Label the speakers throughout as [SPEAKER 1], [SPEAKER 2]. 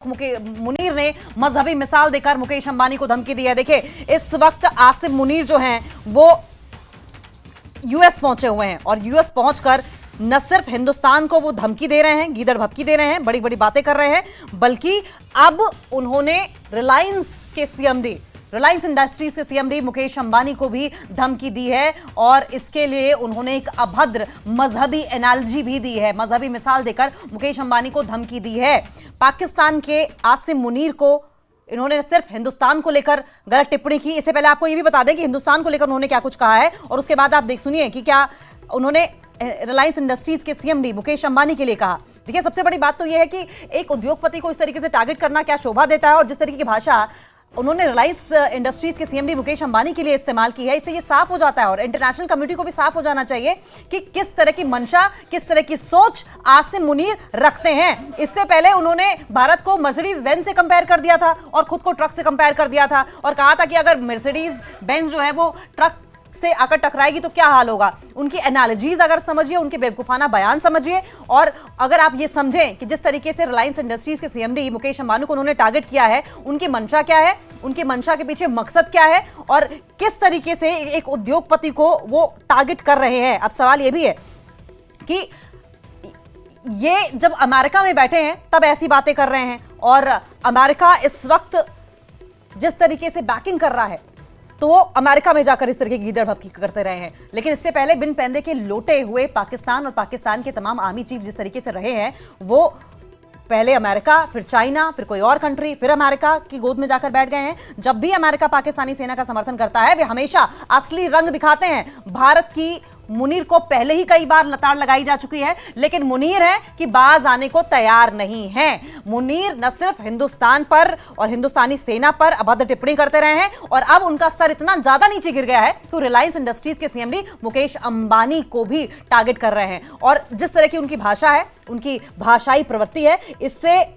[SPEAKER 1] मुनीर ने मजहबी मिसाल देकर मुकेश अंबानी को धमकी दी है। देखिए, इस वक्त आसिम मुनीर जो हैं वो यूएस पहुंचे हुए हैं और यूएस पहुंचकर न सिर्फ हिंदुस्तान को वो धमकी दे रहे हैं, गीदड़ भभकी दे रहे हैं, बड़ी बड़ी बातें कर रहे हैं, बल्कि अब उन्होंने रिलायंस इंडस्ट्रीज के सीएमडी मुकेश अंबानी को भी धमकी दी है और इसके लिए उन्होंने एक अभद्र मजहबी एनालॉजी भी दी है, मजहबी मिसाल देकर मुकेश अंबानी को धमकी दी है। पाकिस्तान के आसिम मुनीर को इन्होंने सिर्फ हिंदुस्तान को लेकर गलत टिप्पणी की। इससे पहले आपको यह भी बता दें कि हिंदुस्तान को लेकर उन्होंने क्या कुछ कहा है और उसके बाद आप देख सुनिए कि क्या उन्होंने रिलायंस इंडस्ट्रीज के सीएमडी मुकेश अंबानी के लिए कहा। देखिए, सबसे बड़ी बात तो यह है कि एक उद्योगपति को इस तरीके से टारगेट करना क्या शोभा देता है और जिस तरीके की भाषा उन्होंने रिलायंस इंडस्ट्रीज के सीएमडी मुकेश अंबानी के लिए इस्तेमाल की है, इससे ये साफ हो जाता है और इंटरनेशनल कम्युनिटी को भी साफ हो जाना चाहिए कि किस तरह की मंशा, किस तरह की सोच आसिम मुनीर रखते हैं। इससे पहले उन्होंने भारत को मर्सिडीज बेंज से कंपेयर कर दिया था और खुद को ट्रक से कंपेयर कर दिया था और कहा था कि अगर मर्सिडीज बेंज जो है वो ट्रक से आकर टकराएगी तो क्या हाल होगा। उनकी एनालॉजीज अगर समझिए, उनके बेवकूफाना बयान समझिए और अगर आप ये समझें कि जिस तरीके से रिलायंस इंडस्ट्रीज के सीएमडी मुकेश अंबानी को उन्होंने टारगेट किया है, उनकी मंशा क्या है, उनकी मंशा के पीछे मकसद क्या है और किस तरीके से एक उद्योगपति को वो टारगेट कर रहे हैं। अब सवाल ये भी है कि ये जब अमेरिका में बैठे हैं तब ऐसी बातें कर रहे हैं और अमेरिका इस वक्त जिस तरीके से बैकिंग कर रहा है तो वो अमेरिका में जाकर इस तरह की गीदड़ भभकी करते रहे हैं। लेकिन इससे पहले बिन पैंदे के लोटे हुए पाकिस्तान और पाकिस्तान के तमाम आर्मी चीफ जिस तरीके से रहे हैं, वो पहले अमेरिका, फिर चाइना, फिर कोई और कंट्री, फिर अमेरिका की गोद में जाकर बैठ गए हैं। जब भी अमेरिका पाकिस्तानी सेना का समर्थन करता है, वे हमेशा असली रंग दिखाते हैं। भारत की मुनीर को पहले ही कई बार लताड़ लगाई जा चुकी है, लेकिन मुनीर है कि बाज आने को तैयार नहीं है। मुनीर न सिर्फ हिंदुस्तान पर और हिंदुस्तानी सेना पर अभद्र टिप्पणी करते रहे हैं और अब उनका स्तर इतना ज्यादा नीचे गिर गया है कि रिलायंस इंडस्ट्रीज के सीएमडी मुकेश अंबानी को भी टारगेट कर रहे हैं। और जिस तरह की उनकी भाषा है, उनकी भाषाई प्रवृत्ति है, इससे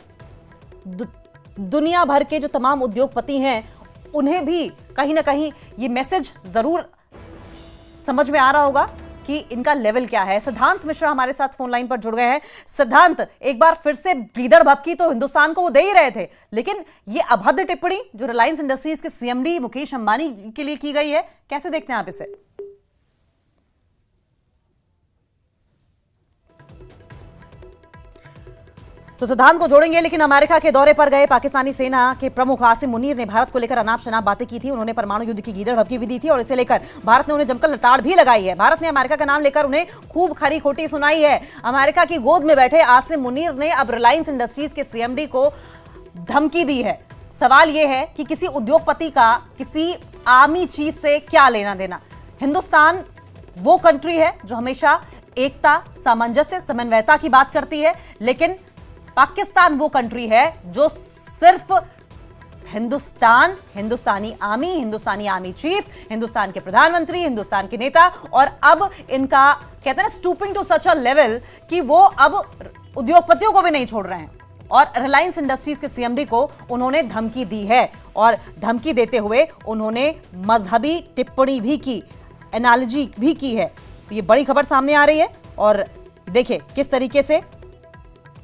[SPEAKER 1] दुनिया भर के जो तमाम उद्योगपति हैं उन्हें भी कहीं ना कहीं ये मैसेज जरूर समझ में आ रहा होगा कि इनका लेवल क्या है। सिद्धांत मिश्रा हमारे साथ फोन लाइन पर जुड़ गए हैं। सिद्धांत, एक बार फिर से गीदड़ भभकी तो हिंदुस्तान को वो दे ही रहे थे, लेकिन ये अभद्र टिप्पणी जो रिलायंस इंडस्ट्रीज के सीएमडी मुकेश अंबानी के लिए की गई है, कैसे देखते हैं आप इसे? तो सिद्धांत को जोड़ेंगे, लेकिन अमेरिका के दौरे पर गए पाकिस्तानी सेना के प्रमुख आसिम मुनीर ने भारत को लेकर अनाप शनाप बातें की थी। उन्होंने परमाणु युद्ध की गीदड़ भभकी भी दी थी और इसे लेकर भारत ने उन्हें जमकर लताड़ भी लगाई है। भारत ने अमेरिका का नाम लेकर उन्हें खूब खरी खोटी सुनाई है। अमेरिका की गोद में बैठे आसिम मुनीर ने अब रिलायंस इंडस्ट्रीज के सीएमडी को धमकी दी है। सवाल यह है कि किसी उद्योगपति का किसी आर्मी चीफ से क्या लेना देना। हिंदुस्तान वो कंट्री है जो हमेशा एकता, सामंजस्य, समन्वयता की बात करती है, लेकिन पाकिस्तान वो कंट्री है जो सिर्फ हिंदुस्तानी आर्मी चीफ, हिंदुस्तान के प्रधानमंत्री, हिंदुस्तान के नेता और अब इनका कहते हैं stooping to such a level कि वो अब उद्योगपतियों को भी नहीं छोड़ रहे हैं। और रिलायंस इंडस्ट्रीज के सीएमडी को उन्होंने धमकी दी है और धमकी देते हुए उन्होंने मजहबी टिप्पणी भी की, एनालॉजी भी की है। तो ये बड़ी खबर सामने आ रही है और देखिए किस तरीके से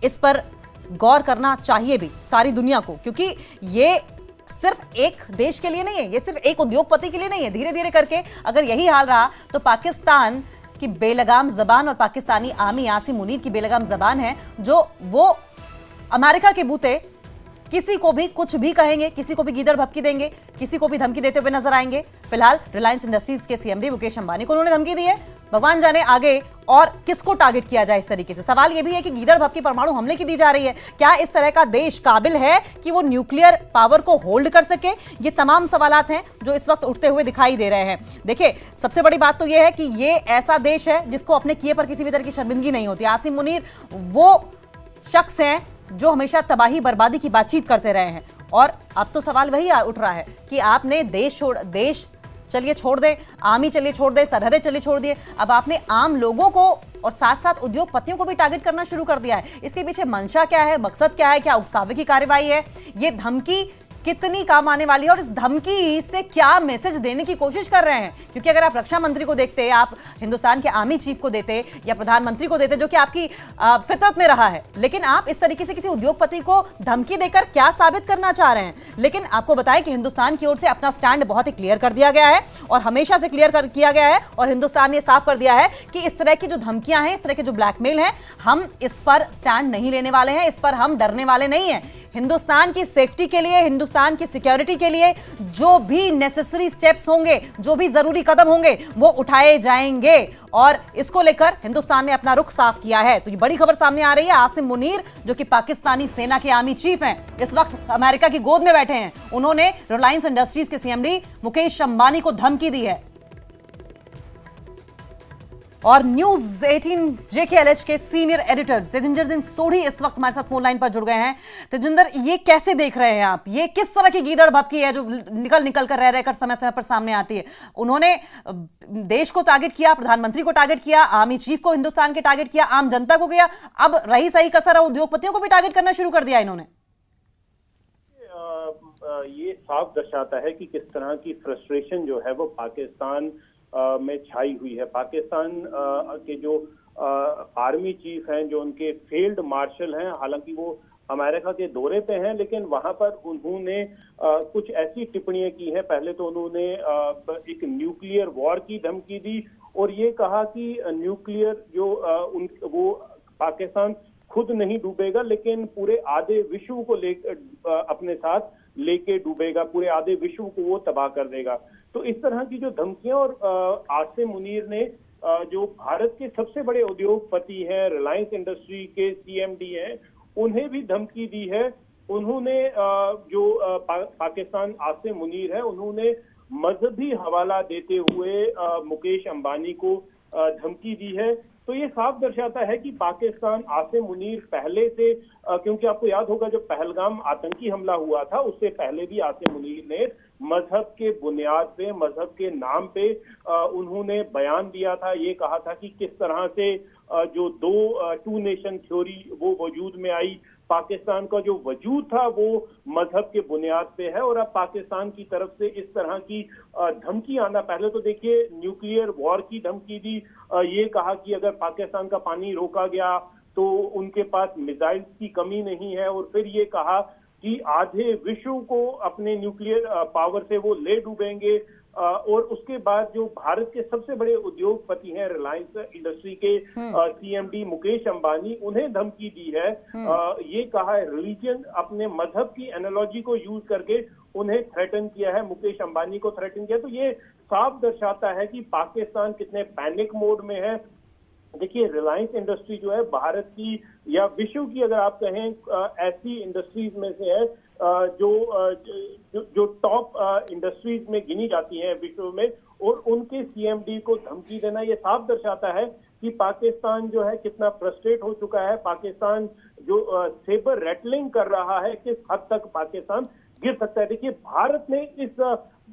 [SPEAKER 1] इस पर गौर करना चाहिए भी सारी दुनिया को, क्योंकि ये सिर्फ एक देश के लिए नहीं है, ये सिर्फ एक उद्योगपति के लिए नहीं है। धीरे धीरे करके अगर यही हाल रहा तो पाकिस्तान की बेलगाम जबान और पाकिस्तानी आर्मी आसिम मुनीर की बेलगाम जबान है जो वो अमेरिका के बूते किसी को भी कुछ भी कहेंगे, किसी को भी गीदड़ भभकी देंगे, किसी को भी धमकी देते हुए नजर आएंगे। फिलहाल रिलायंस इंडस्ट्रीज के सीएमडी मुकेश अंबानी को उन्होंने धमकी दी है। भगवान जाने आगे और किसको टारगेट किया जाए इस तरीके से। सवाल यह भी है कि गीदड़ भभकी परमाणु हमले की दी जा रही है, क्या इस तरह का देश काबिल है कि वो न्यूक्लियर पावर को होल्ड कर सके? ये तमाम सवालात हैं जो इस वक्त उठते हुए दिखाई दे रहे हैं। देखिए, सबसे बड़ी बात तो यह है कि ये ऐसा देश है जिसको अपने किए पर किसी भी तरह की शर्मिंदगी नहीं होती। आसिम मुनीर वो शख्स हैं जो हमेशा तबाही बर्बादी की बातचीत करते रहे हैं और अब तो सवाल वही उठ रहा है कि आपने देश चलिए छोड़ दें, आर्मी चलिए छोड़ दें, सरहदें चलिए छोड़ दिए, अब आपने आम लोगों को और साथ साथ उद्योगपतियों को भी टारगेट करना शुरू कर दिया है। इसके पीछे मंशा क्या है, मकसद क्या है, क्या उकसावे की कार्रवाई है? ये धमकी कितनी काम आने वाली है और इस धमकी से क्या मैसेज देने की कोशिश कर रहे हैं? क्योंकि अगर आप रक्षा मंत्री को देखते, आप हिंदुस्तान के आर्मी चीफ को देते या प्रधानमंत्री को देते, जो कि आपकी फितरत में रहा है, लेकिन आप इस तरीके से किसी उद्योगपति को धमकी देकर क्या साबित करना चाह रहे हैं? लेकिन आपको बताएं कि हिंदुस्तान की ओर से अपना स्टैंड बहुत ही क्लियर कर दिया गया है और हमेशा से क्लियर किया गया है, और हिंदुस्तान ने साफ कर दिया है कि इस तरह की जो धमकियां हैं, इस तरह के जो ब्लैकमेल हैं, हम इस पर स्टैंड नहीं लेने वाले हैं, इस पर हम डरने वाले नहीं हैं। हिंदुस्तान की सेफ्टी के लिए, हिंदुस्तान की सिक्योरिटी के लिए जो भी नेसेसरी स्टेप्स होंगे, जो भी जरूरी कदम होंगे, वो उठाए जाएंगे, और इसको लेकर हिंदुस्तान ने अपना रुख साफ किया है। तो ये बड़ी खबर सामने आ रही है। आसिम मुनीर, जो कि पाकिस्तानी सेना के आर्मी चीफ हैं, इस वक्त अमेरिका की गोद में बैठे हैं। उन्होंने रिलायंस इंडस्ट्रीज के सीएमडी मुकेश अंबानी को धमकी दी है। और न्यूज 18 JKLH के सीनियर एडिटर तेजिंदर सिंह सोढ़ी इस वक्त हमारे साथ फोन लाइन पर जुड़ गए हैं। तेजिंदर, ये कैसे देख रहे हैं आप? ये किस तरह की गीदड़ भभकी है जो निकल कर रहकर समय समय पर सामने आती है? उन्होंने देश को टारगेट किया, प्रधानमंत्री को टारगेट किया, आर्मी चीफ को हिंदुस्तान के टारगेट किया, आम जनता को किया, अब रही सही कसर उद्योगपतियों को भी टारगेट करना शुरू कर दिया इन्होंने।
[SPEAKER 2] ये साफ दर्शाता है कि किस तरह की फ्रस्ट्रेशन जो है वो पाकिस्तान में छाई हुई है। पाकिस्तान के जो आर्मी चीफ हैं, जो उनके फील्ड मार्शल हैं, हालांकि वो अमेरिका के दौरे पे हैं, लेकिन वहां पर उन्होंने कुछ ऐसी टिप्पणियां की हैं। पहले तो उन्होंने एक न्यूक्लियर वॉर की धमकी दी और ये कहा कि न्यूक्लियर जो वो पाकिस्तान खुद नहीं डूबेगा, लेकिन पूरे आधे विश्व को अपने साथ लेके डूबेगा, पूरे आधे विश्व को वो तबाह कर देगा। तो इस तरह की जो धमकियां, और आसिम मुनीर ने जो भारत के सबसे बड़े उद्योगपति हैं, रिलायंस इंडस्ट्री के CMD हैं, उन्हें भी धमकी दी है। उन्होंने जो पाकिस्तान आसिम मुनीर है, उन्होंने मजहबी हवाला देते हुए मुकेश अंबानी को धमकी दी है। तो ये साफ दर्शाता है कि पाकिस्तान आसिम मुनीर पहले से, क्योंकि आपको याद होगा जब पहलगाम आतंकी हमला हुआ था, उससे पहले भी आसिम मुनीर ने मजहब के बुनियाद पे, मजहब के नाम पे उन्होंने बयान दिया था। ये कहा था कि किस तरह से जो टू नेशन थ्योरी वो वजूद में आई, पाकिस्तान का जो वजूद था वो मजहब के बुनियाद पे है, और अब पाकिस्तान की तरफ से इस तरह की धमकी आना, पहले तो देखिए न्यूक्लियर वॉर की धमकी दी, ये कहा कि अगर पाकिस्तान का पानी रोका गया तो उनके पास मिसाइल की कमी नहीं है, और फिर ये कहा कि आधे विश्व को अपने न्यूक्लियर पावर से वो ले डूबेंगे। और उसके बाद जो भारत के सबसे बड़े उद्योगपति हैं, रिलायंस इंडस्ट्री के CMD मुकेश अंबानी, उन्हें धमकी दी है। ये कहा है, रिलीजन, अपने मजहब की एनालॉजी को यूज करके उन्हें थ्रेटन किया है, मुकेश अंबानी को थ्रेटन किया। तो ये साफ दर्शाता है कि पाकिस्तान कितने पैनिक मोड में है। देखिए, रिलायंस इंडस्ट्री जो है भारत की या विश्व की, अगर आप कहें, ऐसी इंडस्ट्रीज में से है जो टॉप इंडस्ट्रीज में गिनी जाती हैं विश्व में, और उनके CMD को धमकी देना ये साफ दर्शाता है कि पाकिस्तान जो है कितना फ्रस्ट्रेट हो चुका है। पाकिस्तान जो सेबर रेटलिंग कर रहा है, किस हद तक पाकिस्तान गिर सकता है। देखिए, भारत ने इस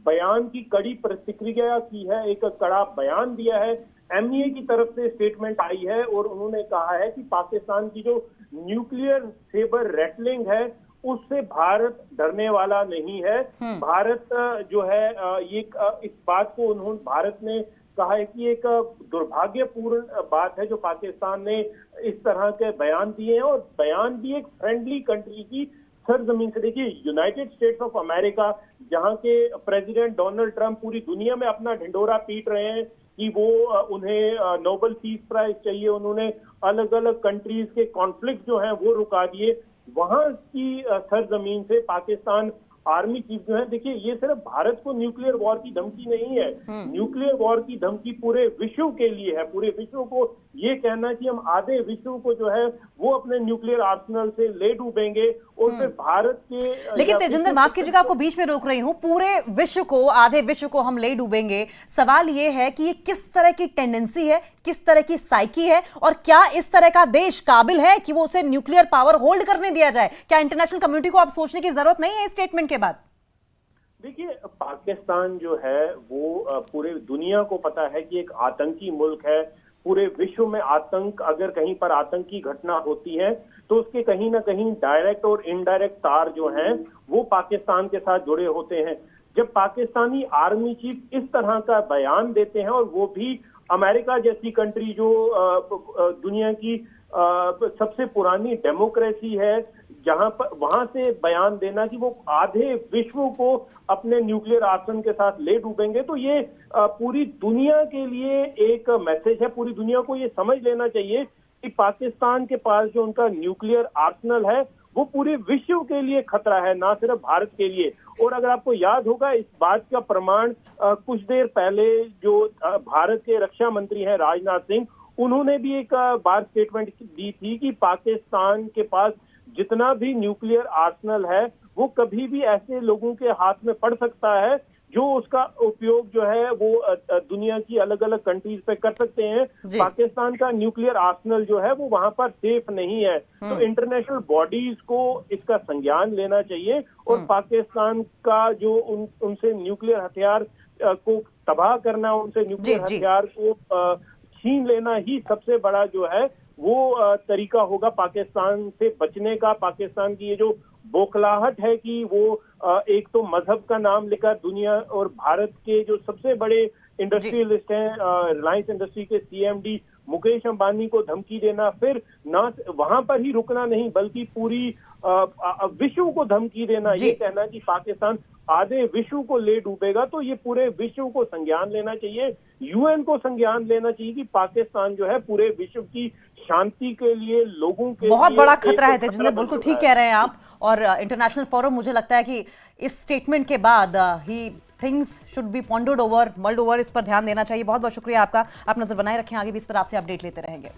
[SPEAKER 2] बयान की कड़ी प्रतिक्रिया की है, एक कड़ा बयान दिया है। MEA की तरफ से स्टेटमेंट आई है और उन्होंने कहा है कि पाकिस्तान की जो न्यूक्लियर सेबर रेटलिंग है उससे भारत डरने वाला नहीं है। भारत जो है ये इस बात को उन्होंने, भारत ने कहा है कि एक दुर्भाग्यपूर्ण बात है जो पाकिस्तान ने इस तरह के बयान दिए हैं, और बयान भी एक फ्रेंडली कंट्री की सरजमीन से। देखिए, यूनाइटेड स्टेट्स ऑफ अमेरिका, जहां के प्रेसिडेंट डोनाल्ड ट्रंप पूरी दुनिया में अपना ढिंडोरा पीट रहे हैं कि वो उन्हें नोबेल पीस प्राइज चाहिए, उन्होंने अलग अलग कंट्रीज के कॉन्फ्लिक्ट जो हैं वो रुका दिए, वहां की सरजमीन से पाकिस्तान आर्मी चीफ जो है, देखिए, ये सिर्फ भारत को न्यूक्लियर वॉर की धमकी नहीं है, न्यूक्लियर वॉर की धमकी पूरे विश्व के लिए है। पूरे विश्व को ये कहना कि हम आधे विश्व को जो है वो अपने न्यूक्लियर आर्सेनल से ले डूबेंगे, और फिर भारत के।
[SPEAKER 1] लेकिन तेजिंदर, माफ कीजिएगा, आपको बीच में रोक रही हूं। पूरे विश्व को, आधे विश्व को हम ले डूबेंगे, सवाल ये है कि ये किस तरह की टेंडेंसी है, किस तरह की साइकी है, और क्या इस तरह का देश काबिल है कि वो उसे न्यूक्लियर पावर होल्ड करने दिया जाए? क्या इंटरनेशनल कम्युनिटी को आप सोचने की जरूरत नहीं है इस स्टेटमेंट के बाद?
[SPEAKER 2] देखिए, पाकिस्तान जो है वो पूरे दुनिया को पता है कि एक आतंकी मुल्क है। पूरे विश्व में आतंक, अगर कहीं पर आतंकी घटना होती है तो उसके कहीं ना कहीं डायरेक्ट और इनडायरेक्ट तार जो हैं वो पाकिस्तान के साथ जुड़े होते हैं। जब पाकिस्तानी आर्मी चीफ इस तरह का बयान देते हैं और वो भी अमेरिका जैसी कंट्री जो दुनिया की सबसे पुरानी डेमोक्रेसी है, जहां पर वहां से बयान देना कि वो आधे विश्व को अपने न्यूक्लियर आर्सन के साथ ले डूबेंगे, तो ये पूरी दुनिया के लिए एक मैसेज है। पूरी दुनिया को ये समझ लेना चाहिए कि पाकिस्तान के पास जो उनका न्यूक्लियर आर्सनल है वो पूरे विश्व के लिए खतरा है, ना सिर्फ भारत के लिए। और अगर आपको याद होगा, इस बात का प्रमाण कुछ देर पहले जो भारत के रक्षा मंत्री हैं राजनाथ सिंह, उन्होंने भी एक बार स्टेटमेंट दी थी कि पाकिस्तान के पास जितना भी न्यूक्लियर आर्सनल है वो कभी भी ऐसे लोगों के हाथ में पड़ सकता है जो उसका उपयोग जो है वो दुनिया की अलग अलग कंट्रीज पे कर सकते हैं। पाकिस्तान का न्यूक्लियर आर्सनल जो है वो वहां पर सेफ नहीं है। तो इंटरनेशनल बॉडीज को इसका संज्ञान लेना चाहिए और पाकिस्तान का जो उनसे न्यूक्लियर हथियार को तबाह करना, उनसे न्यूक्लियर हथियार को छीन लेना ही सबसे बड़ा जो है वो तरीका होगा पाकिस्तान से बचने का। पाकिस्तान की ये जो बौखलाहट है कि वो एक तो मजहब का नाम लेकर दुनिया और भारत के जो सबसे बड़े इंडस्ट्रियलिस्ट हैं, रिलायंस इंडस्ट्री के सीएमडी मुकेश अंबानी को धमकी देना, फिर ना वहां पर ही रुकना नहीं बल्कि पूरी विश्व को धमकी देना, ये कहना कि पाकिस्तान आधे विश्व को ले डूबेगा, तो ये पूरे विश्व को संज्ञान लेना चाहिए, यूएन को संज्ञान लेना चाहिए कि पाकिस्तान जो है पूरे विश्व की शांति के लिए, लोगों के
[SPEAKER 1] बहुत
[SPEAKER 2] लिए
[SPEAKER 1] बड़ा खतरा है। तेजिंदर, बिल्कुल ठीक कह रहे हैं आप। और इंटरनेशनल फोरम, मुझे लगता है कि इस स्टेटमेंट के बाद ही things should be pondered over, mulled over, इस पर ध्यान देना चाहिए। बहुत बहुत शुक्रिया आपका, आप नजर बनाए रखें, आगे भी इस पर आपसे अपडेट लेते रहेंगे।